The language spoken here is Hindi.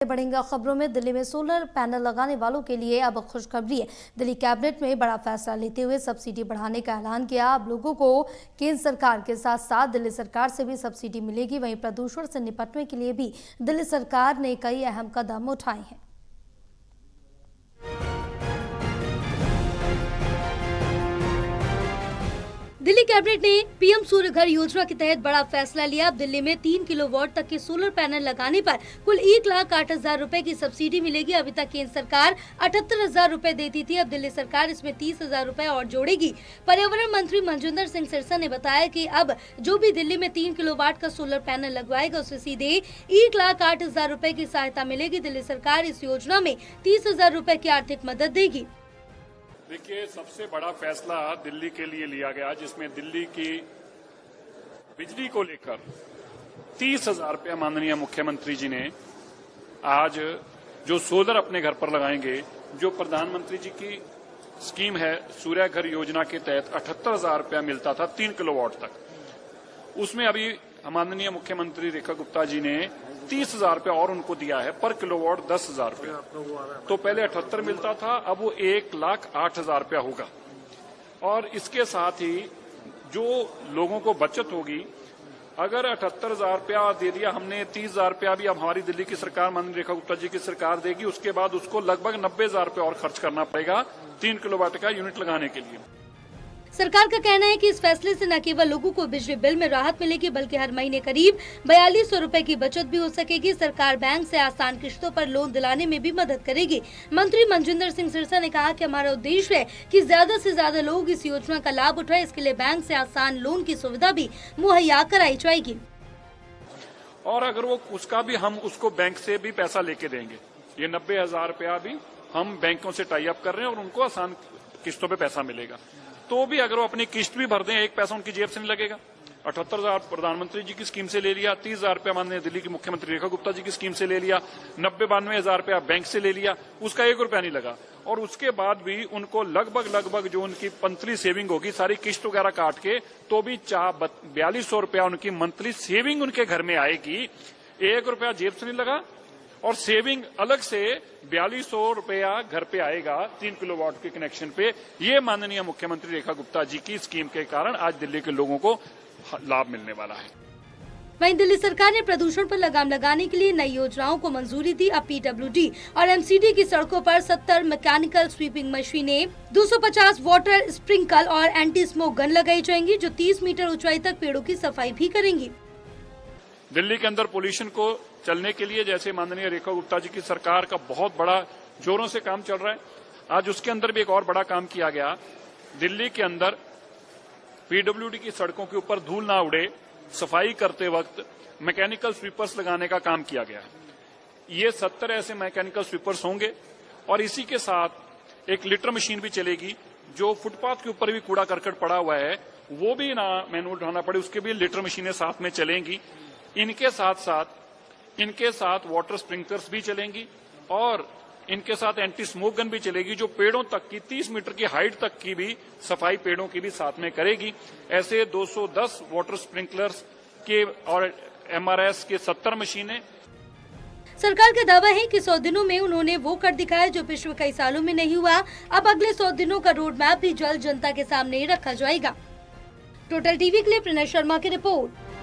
बढ़ेंगे खबरों में। दिल्ली में सोलर पैनल लगाने वालों के लिए अब खुशखबरी है। दिल्ली कैबिनेट में बड़ा फैसला लेते हुए सब्सिडी बढ़ाने का ऐलान किया। अब लोगों को केंद्र सरकार के साथ साथ दिल्ली सरकार से भी सब्सिडी मिलेगी। वहीं प्रदूषण से निपटने के लिए भी दिल्ली सरकार ने कई अहम कदम उठाए हैं। दिल्ली कैबिनेट ने पीएम सूर्य घर योजना के तहत बड़ा फैसला लिया। अब दिल्ली में 3 किलोवाट तक के सोलर पैनल लगाने पर कुल 1,08,000 रुपए की सब्सिडी मिलेगी। अभी तक केंद्र सरकार 78,000 रुपए देती थी। अब दिल्ली सरकार इसमें 30,000 रुपए और जोड़ेगी। पर्यावरण मंत्री मनजिंदर सिंह सिरसा ने बताया कि अब जो भी दिल्ली में 3 किलोवाट का सोलर पैनल लगवाएगा उसे सीधे 1,08,000 रुपए की सहायता मिलेगी। दिल्ली सरकार इस योजना में 30,000 रुपए की आर्थिक मदद देगी। देखिए, सबसे बड़ा फैसला दिल्ली के लिए लिया गया, जिसमें दिल्ली की बिजली को लेकर 30,000 रुपया माननीय मुख्यमंत्री जी ने आज जो सोलर अपने घर पर लगाएंगे, जो प्रधानमंत्री जी की स्कीम है सूर्य घर योजना के तहत 78,000 रुपया मिलता था 3 किलोवाट तक, उसमें अभी माननीय मुख्यमंत्री रेखा गुप्ता जी ने 30,000 रुपया और उनको दिया है, पर किलोवाट 10,000 रुपया। तो पहले 78 मिलता था, अब वो 1,08,000 रुपया होगा। और इसके साथ ही जो लोगों को बचत होगी, अगर 78,000 रुपया दे दिया हमने, 30,000 रुपया भी अब हमारी दिल्ली की सरकार माननीय रेखा गुप्ता जी की सरकार देगी। उसके बाद उसको लगभग 90,000 रुपया और खर्च करना पड़ेगा 3 किलोवाट का यूनिट लगाने के लिए। सरकार का कहना है कि इस फैसले से न केवल लोगों को बिजली बिल में राहत मिलेगी, बल्कि हर महीने करीब 4,200 रुपए की बचत भी हो सकेगी। सरकार बैंक से आसान किश्तों पर लोन दिलाने में भी मदद करेगी। मंत्री मनजिंदर सिंह सिरसा ने कहा कि हमारा उद्देश्य है कि ज्यादा से ज्यादा लोग इस योजना का लाभ उठाएं। इसके लिए बैंक से आसान लोन की सुविधा भी मुहैया कराई जाएगी। और अगर वो उसका भी हम उसको बैंक से भी पैसा लेके देंगे, ये 90,000 रुपया भी हम बैंकों से टाई अप कर रहे हैं और उनको आसान किस्तों पे पैसा मिलेगा। तो भी अगर वो अपनी किस्त भी भर दें, एक पैसा उनकी जेब से नहीं लगेगा। 78,000 प्रधानमंत्री जी की स्कीम से ले लिया, 30,000 रुपया माननीय दिल्ली की मुख्यमंत्री रेखा गुप्ता जी की स्कीम से ले लिया, 90-92,000 रुपया बैंक से ले लिया, उसका 1 रुपया नहीं लगा। और उसके बाद भी उनको लगभग जो उनकी मंथली सेविंग होगी, सारी किस्त वगैरह काट के, तो भी 4,200 रुपया उनकी मंथली सेविंग उनके घर में आएगी। 1 रुपया जेब से नहीं लगा और सेविंग अलग से 4,200 रुपया घर पे आएगा 3 किलोवाट के कनेक्शन पे। ये माननीय मुख्यमंत्री रेखा गुप्ता जी की स्कीम के कारण आज दिल्ली के लोगों को लाभ मिलने वाला है। वहीं दिल्ली सरकार ने प्रदूषण पर लगाम लगाने के लिए नई योजनाओं को मंजूरी दी। अब पीडब्ल्यूडी और एमसीडी की सड़कों पर 70 मैकेनिकल स्वीपिंग मशीनें, 250 वाटर स्प्रिंकल और एंटी स्मोक गन लगाई जाएंगी, जो 30 मीटर ऊंचाई तक पेड़ों की सफाई भी करेंगी। दिल्ली के अंदर पोल्यूशन को चलने के लिए जैसे माननीय रेखा गुप्ता जी की सरकार का बहुत बड़ा जोरों से काम चल रहा है, आज उसके अंदर भी एक और बड़ा काम किया गया। दिल्ली के अंदर पीडब्ल्यूडी की सड़कों के ऊपर धूल ना उड़े, सफाई करते वक्त मैकेनिकल स्वीपर्स लगाने का काम किया गया। ये 70 ऐसे मैकेनिकल स्वीपर्स होंगे और इसी के साथ एक लिटर मशीन भी चलेगी, जो फुटपाथ के ऊपर भी कूड़ा करकट पड़ा हुआ है वो भी ना मैनुअल उठाना पड़े, उसके भी लिटर मशीनें साथ में चलेंगी। इनके साथ वाटर स्प्रिंकलर्स भी चलेंगी और इनके साथ एंटी स्मोक गन भी चलेगी, जो पेड़ों तक की 30 मीटर की हाइट तक की भी सफाई पेड़ों की भी साथ में करेगी। ऐसे 210 वाटर स्प्रिंकलर्स के और एमआरएस के 70 मशीनें। सरकार का दावा है कि 100 दिनों में उन्होंने वो कर दिखाया जो पिछले कई सालों में नहीं हुआ। अब अगले 100 दिनों का रोड मैप भी जल्द जनता के सामने रखा जाएगा। टोटल टीवी के लिए प्रणय शर्मा की रिपोर्ट।